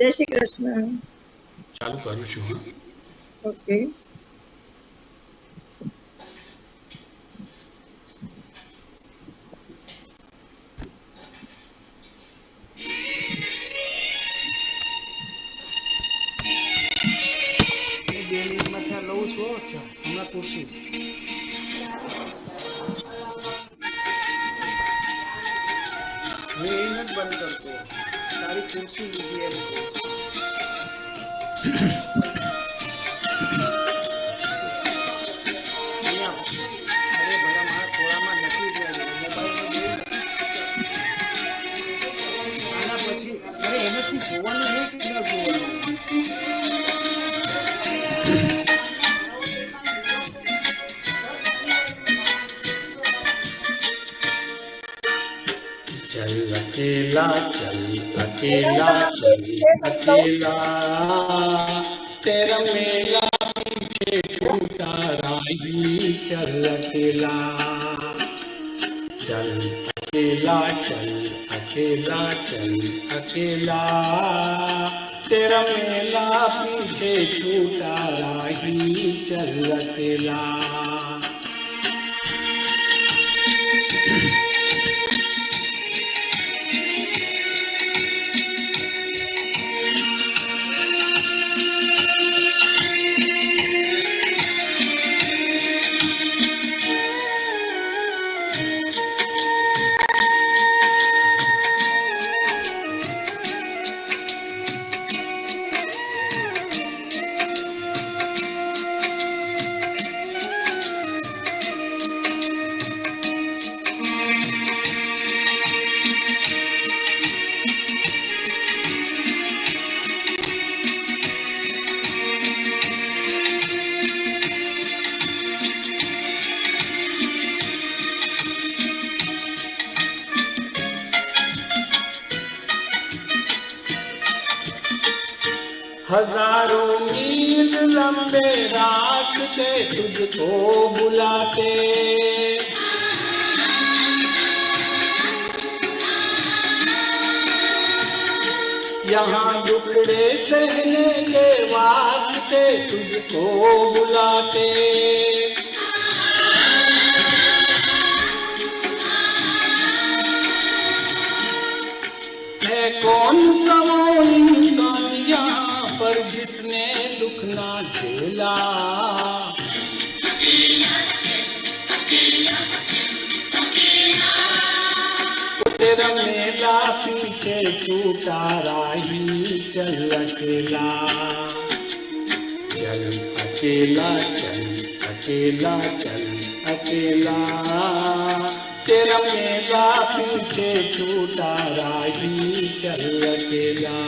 जय श्री कृष्ण। चालू करू छू। ओके। લઉં છું હમણાં પૂરતી હું એ નથી બંધ કરતો. તારી ખુરશી લીધી એમ કહું. અરે ભલા મારા ખોળામાં નથી ગયા મોબાઈલ આના પછી અરે એનાથી જોવાનું નહીં કેટલા જોવાનું. चल अकेला चल अकेला चल अकेला तेरा मेला पीछे छूटा राही चल अकेला चल अकेला चल अकेला चल अकेला तेरा मेला पीछे छूटा राही चल अकेला। हजारों मील लंबे रास्ते तुझको बुलाते यहाँ दुखड़े सहने के वास्ते तुझको बुलाते है कौन सा वो इंसान यहाँ पर जिसने दुख ना झेला तेरा मेला पीछे छूटा राही चल अकेला चल अकेला चल अकेला चल अकेला तेरा मेला पीछे छूटा राही चल अकेला।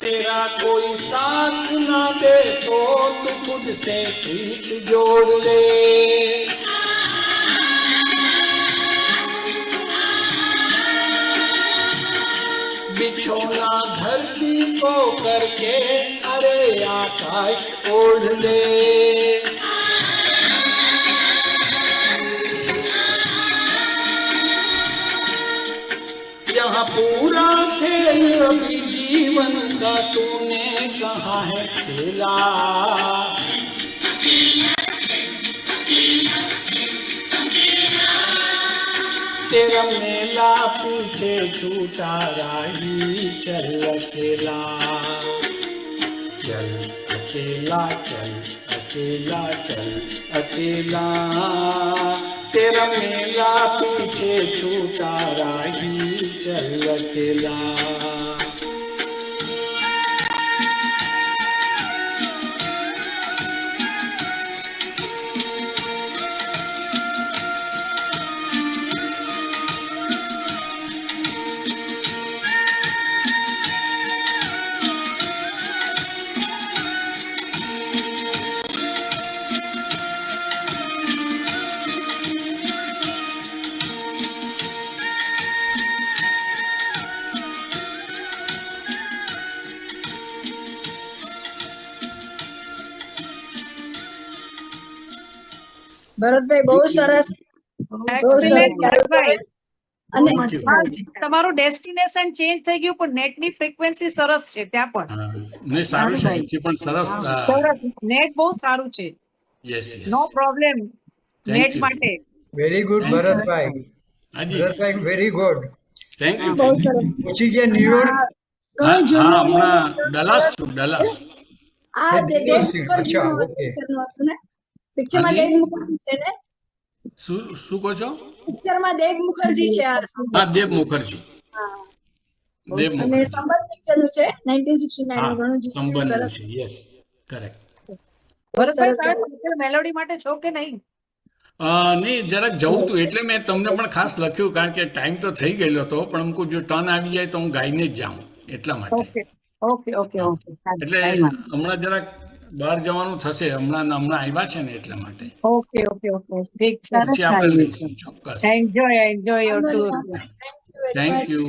तेरा कोई साथ ना दे तो तू खुद से प्रीत जोड़ ले बिछोना धरती को करके अरे आकाश ओढ़ ले यहाँ पूरा खेल अभी जीवन का तूने कहा है खेला तेरा मेला पीछे छूटा राही चल अकेला चल अकेला चल अकेला चल अकेला तेरा मेला पीछे छूटा राही चल अकेला। ભરતભાઈ બહુ સરસ, બહુ Excellent, સરસ. ભરતભાઈ. અને Thank you. તમારું ડેસ્ટિનેશન ચેન્જ થઈ ગયું પણ નેટની ફ્રીક્વન્સી સરસ છે ત્યાં પણ હા, નહીં સારું છે અહીંથી પણ સરસ નેટ બહુ સારું છે, yes no yes problem Thank net you. માટે. Very good Thank you. Bharatbhai. હાજી Bharatbhai very good. Thank you બહુ થેન્ક યુ સરસ. પહોંચી ગયા ન્યુયોર્ક. આ ઘણું જૂનું હા હમણાં ડલાસ છું ડલાસ આ દેવ અચ્છા, મુખર્જીનું ઓકે. પિક્ચરનું હતું ને, પિક્ચરમાં હાજી? દેવ મુખર્જી છે ને, શું શું કહો છો? પિક્ચરમાં દેવ મુખર્જી છે આ હા દેવ મુખર્જી હા. દેવ અને મુખર્જી સંબંધ પિક્ચરનું છે 1969 હા નું, ઘણું જૂનું, સંબંધનું સરસ. છે યસ કરેક્ટ ભરતભાઈ સરસ. તમે મેલોડી માટે છો કે નહીં? નહીં જરાક જવું હતું એટલે મેં તમને પણ ખાસ લખ્યું કારણ કે ટાઈમ તો થઈ ગયેલો હતો પણ અમુક જો ટર્ન આવી જાય તો હું ગાઈને જ જાઉં એટલા માટે ઓકે ઓકે ઓકે ઓકે એટલે હમણાં જરાક બહાર જવાનું થશે હમણાં આવ્યા છે ને એટલા માટે ઓકે ઓકે ઓકે ઠીક છે, પછી આપણે લઈશું ચોક્કસ enjoy your tour. Thank you very thank much. You